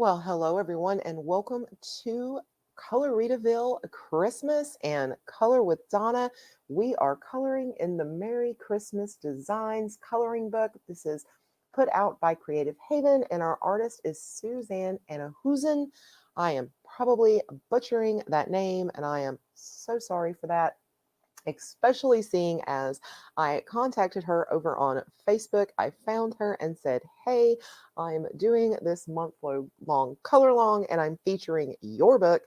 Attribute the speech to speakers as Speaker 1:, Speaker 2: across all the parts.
Speaker 1: Well, hello everyone, and welcome to Coloritaville Christmas and Color with Donna. We are coloring in the Merry Christmas Designs coloring book. This is put out by Creative Haven, and our artist is Suzanne Anahusen. I am probably butchering that name, and I am so sorry for that, especially seeing as I contacted her over on Facebook. I found her and said, "Hey, I'm doing this long color long and I'm featuring your book.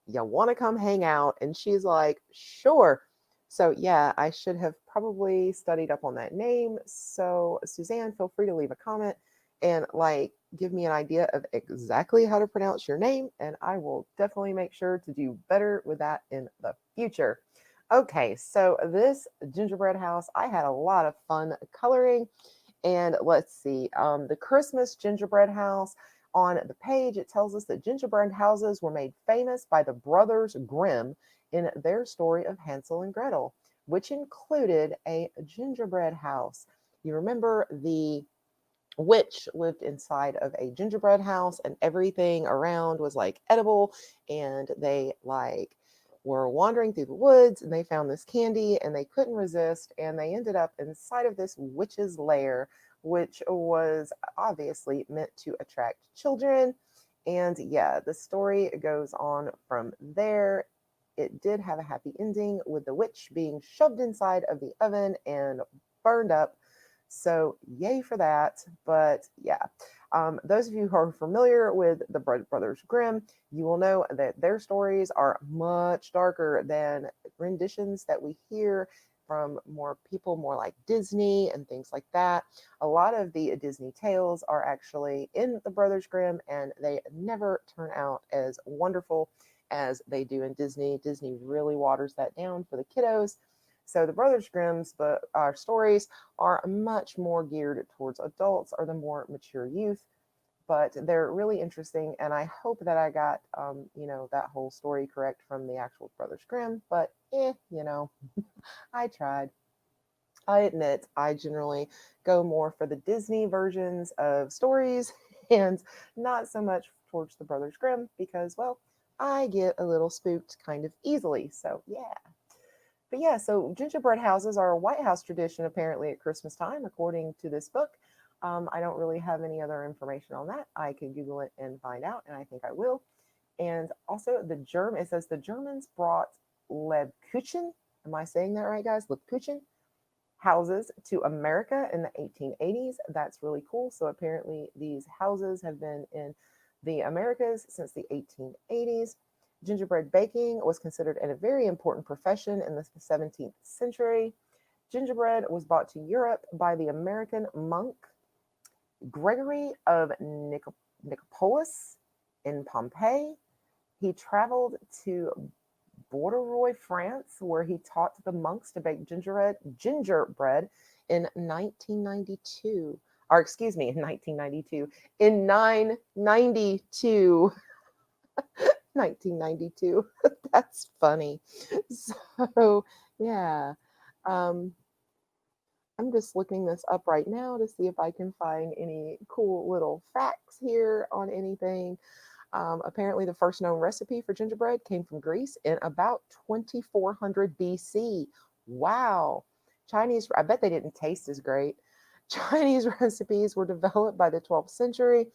Speaker 1: You want to come hang out?" And she's like, "Sure." So, yeah, I should have probably studied up on that name. So, Suzanne, feel free to leave a comment and give me an idea of exactly how to pronounce your name, and I will definitely make sure to do better with that in the future. Okay, so this gingerbread house, I had a lot of fun coloring. And let's see, the Christmas gingerbread house, on the page, it tells us that gingerbread houses were made famous by the brothers Grimm in their story of Hansel and Gretel, which included a gingerbread house. You remember the witch lived inside of a gingerbread house and everything around was like edible, and they were wandering through the woods and they found this candy and they couldn't resist, and they ended up inside of this witch's lair, which was obviously meant to attract children. And yeah, the story goes on from there. It did have a happy ending with the witch being shoved inside of the oven and burned up, so yay for that. But yeah, those of you who are familiar with the Brothers Grimm, you will know that their stories are much darker than renditions that we hear from more people, more like Disney and things like that. A lot of the Disney tales are actually in the Brothers Grimm, and they never turn out as wonderful as they do in Disney. Disney really waters that down for the kiddos. So the Brothers Grimm's our stories are much more geared towards adults or the more mature youth, but they're really interesting. And I hope that I got, that whole story correct from the actual Brothers Grimm. But I tried. I admit I generally go more for the Disney versions of stories and not so much towards the Brothers Grimm because, well, I get a little spooked kind of easily. So yeah. But yeah, so gingerbread houses are a White House tradition apparently at Christmas time, according to this book. I don't really have any other information on that. I could Google it and find out, and I think I will. And also, it says the Germans brought Lebkuchen. Am I saying that right, guys? Lebkuchen houses to America in the 1880s. That's really cool. So apparently, these houses have been in the Americas since the 1880s. Gingerbread baking was considered a very important profession in the 17th century. Gingerbread was brought to Europe by the American monk Gregory of Nicopolis in Pompeii. He traveled to Bordeaux, France, where he taught the monks to bake gingerbread in 1992. Or excuse me, in 1992. In 992. 1992. That's funny. So, yeah. Um, I'm just looking this up right now to see if I can find any cool little facts here on anything. Apparently, the first known recipe for gingerbread came from Greece in about 2400 BC. Wow. I bet they didn't taste as great. Chinese recipes were developed by the 12th century,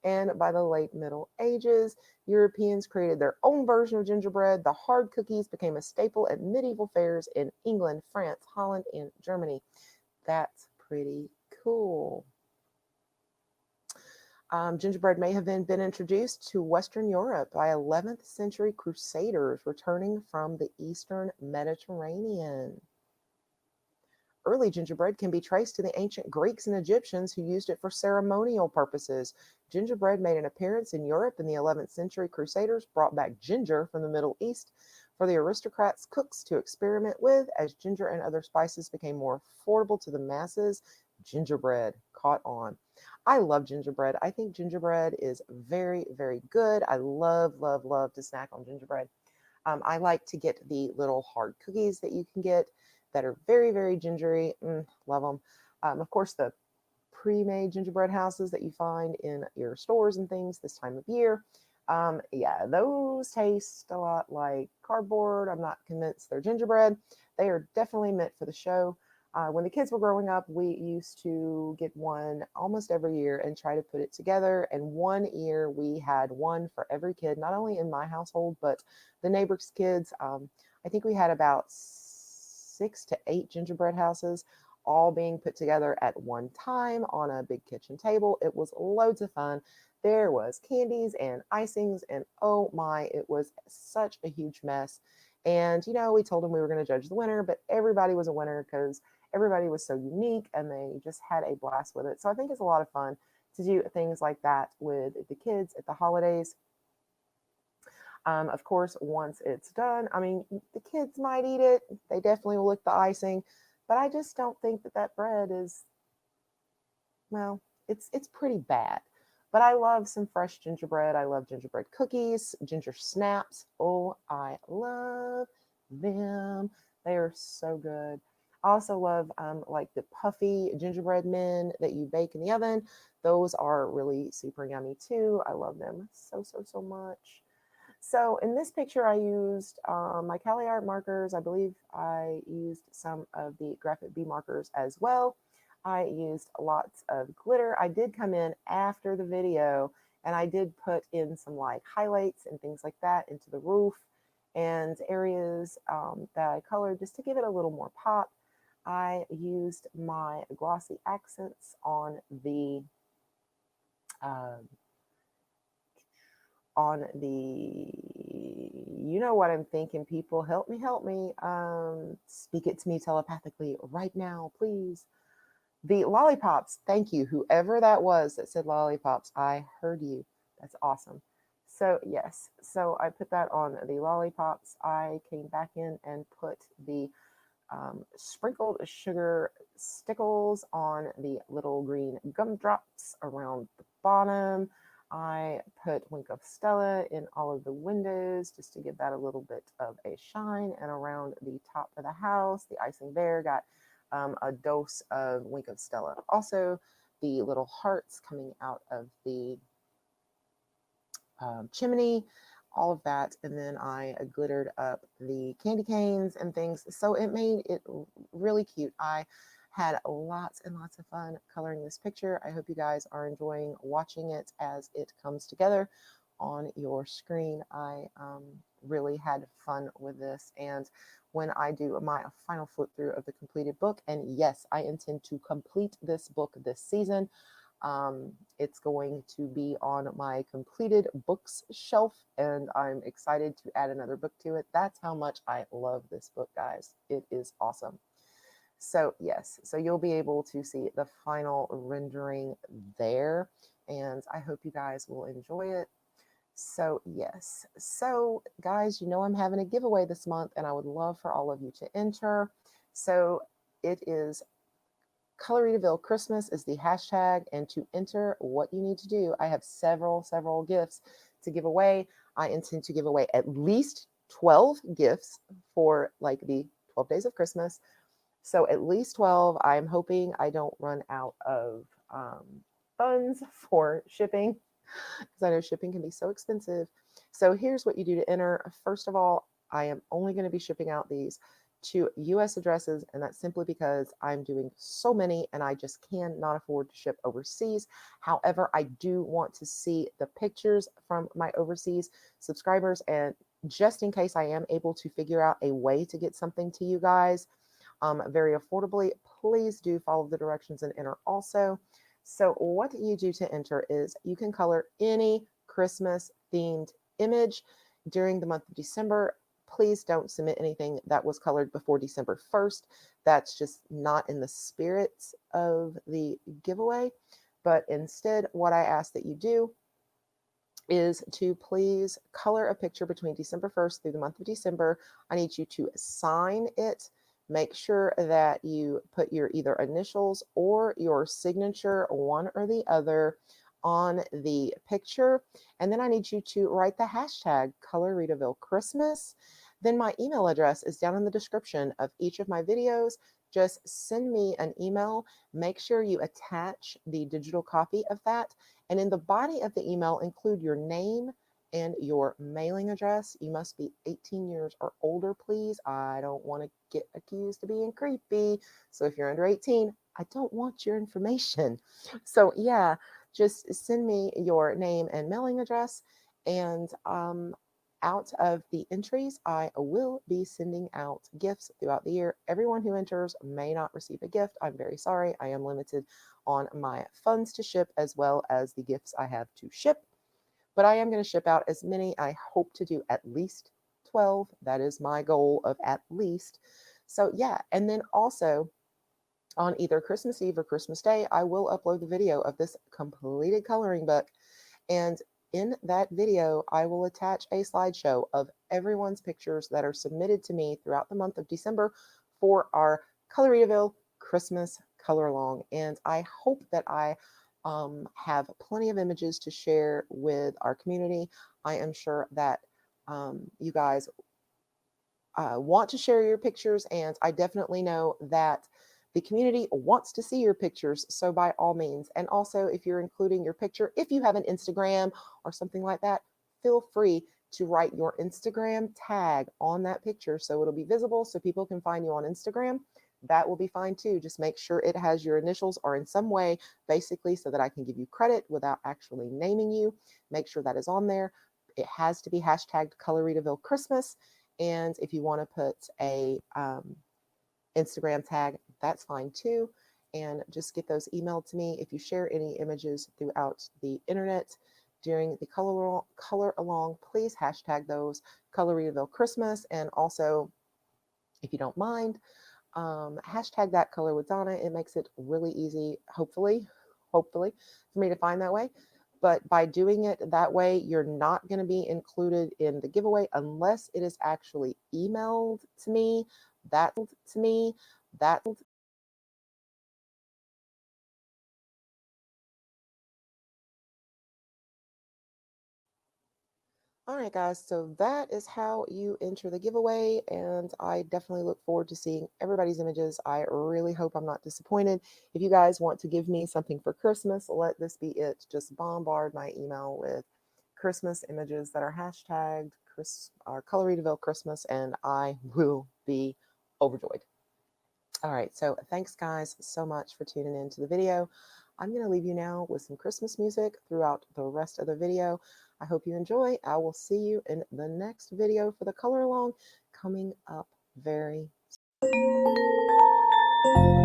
Speaker 1: and by the late Middle Ages, Europeans created their own version of gingerbread. The hard cookies became a staple at medieval fairs in England, France, Holland, and Germany. That's pretty cool. Gingerbread may have been introduced to Western Europe by 11th century crusaders returning from the Eastern Mediterranean. Early gingerbread can be traced to the ancient Greeks and Egyptians who used it for ceremonial purposes. Gingerbread made an appearance in Europe in the 11th century. Crusaders brought back ginger from the Middle East for the aristocrats' cooks to experiment with. As ginger and other spices became more affordable to the masses, gingerbread caught on. I love gingerbread. I think gingerbread is very, very good. I love, love, love to snack on gingerbread. I like to get the little hard cookies that you can get that are very, very gingery. Love them. Of course, the pre-made gingerbread houses that you find in your stores and things this time of year. Yeah, those taste a lot like cardboard. I'm not convinced they're gingerbread. They are definitely meant for the show. When the kids were growing up, we used to get one almost every year and try to put it together. And one year we had one for every kid, not only in my household, but the neighbors' kids. I think we had about 6 to 8 gingerbread houses all being put together at one time on a big kitchen table. It was loads of fun. There was candies and icings, and oh my, it was such a huge mess. And we told them we were going to judge the winner, but everybody was a winner because everybody was so unique and they just had a blast with it. So I think it's a lot of fun to do things like that with the kids at the holidays. Of course, once it's done, I mean, the kids might eat it. They definitely will lick the icing, but I just don't think that that bread is, well, it's pretty bad. But I love some fresh gingerbread. I love gingerbread cookies, ginger snaps. Oh, I love them. They are so good. I also love like the puffy gingerbread men that you bake in the oven. Those are really super yummy too. I love them so, so, so much. So in this picture, I used my Cali Art markers. I believe I used some of the Graphic B markers as well. I used lots of glitter. I did come in after the video and I did put in some like highlights and things like that into the roof and areas that I colored just to give it a little more pop. I used my glossy accents uh, on the, you know what I'm thinking, people. Help me, help me. Speak it to me telepathically right now, please. The lollipops, thank you. Whoever that was that said lollipops, I heard you. That's awesome. So yes, so I put that on the lollipops. I came back in and put the sprinkled sugar stickles on the little green gumdrops around the bottom. I put Wink of Stella in all of the windows just to give that a little bit of a shine, and around the top of the house, the icing there got a dose of Wink of Stella. Also, the little hearts coming out of the chimney, all of that. And then I glittered up the candy canes and things. So it made it really cute. I had lots and lots of fun coloring this picture. I hope you guys are enjoying watching it as it comes together on your screen. I really had fun with this. And when I do my final flip through of the completed book, and yes, I intend to complete this book this season. It's going to be on my completed books shelf, and I'm excited to add another book to it. That's how much I love this book, guys. It is awesome. So yes, so you'll be able to see the final rendering there, and I hope you guys will enjoy it. So yes, so guys, I'm having a giveaway this month, and I would love for all of you to enter. So it is Coloritaville Christmas is the hashtag, and to enter, what you need to do, I have several gifts to give away. I intend to give away at least 12 gifts for like the 12 days of Christmas. So at least 12. I'm hoping I don't run out of funds for shipping, because I know shipping can be so expensive. So here's what you do to enter. First of all, I am only going to be shipping out these to US addresses, and that's simply because I'm doing so many and I just cannot afford to ship overseas. However, I do want to see the pictures from my overseas subscribers, and just in case I am able to figure out a way to get something to you guys very affordably, please do follow the directions and enter also. So what you do to enter is you can color any Christmas themed image during the month of December. Please don't submit anything that was colored before December 1st. That's just not in the spirit of the giveaway. But instead, what I ask that you do is to please color a picture between December 1st through the month of December. I need you to sign it. Make sure that you put your either initials or your signature, one or the other, on the picture. And then I need you to write the hashtag Coloritaville Christmas. Then my email address is down in the description of each of my videos. just send me an email. Make sure you attach the digital copy of that. And in the body of the email, include your name and your mailing address. You must be 18 years or older, please. I don't want to get accused of being creepy. So if you're under 18, I don't want your information. So yeah, just send me your name and mailing address. And out of the entries, I will be sending out gifts throughout the year. Everyone who enters may not receive a gift. I'm very sorry. I am limited on my funds to ship as well as the gifts I have to ship. But I am going to ship out as many. I hope to do at least 12. That is my goal of at least. So yeah, and then also on either Christmas Eve or Christmas Day, I will upload the video of this completed coloring book. And in that video, I will attach a slideshow of everyone's pictures that are submitted to me throughout the month of December for our Coloritaville Christmas color along. And I hope that I have plenty of images to share with our community. I am sure that you guys want to share your pictures, and I definitely know that the community wants to see your pictures. So by all means, and also if you're including your picture, if you have an Instagram or something like that, feel free to write your Instagram tag on that picture so it'll be visible so people can find you on Instagram. That will be fine too. Just make sure it has your initials or in some way, basically, so that I can give you credit without actually naming you. Make sure that is on there. It has to be hashtagged Coloritaville Christmas. And if you want to put a Instagram tag, that's fine too. And just get those emailed to me. If you share any images throughout the internet during the color along, please hashtag those Coloritaville Christmas. And also, if you don't mind, hashtag that color with Donna. It makes it really easy, hopefully, for me to find that way. But by doing it that way, you're not going to be included in the giveaway unless it is actually emailed to me. That All right, guys, so that is how you enter the giveaway, and I definitely look forward to seeing everybody's images. I really hope I'm not disappointed. If you guys want to give me something for Christmas, let this be it. Just bombard my email with Christmas images that are hashtagged or Coloritaville Christmas, and I will be overjoyed. All right, so thanks guys so much for tuning in to the video. I'm going to leave you now with some Christmas music throughout the rest of the video. I hope you enjoy. I will see you in the next video for the color along coming up very soon.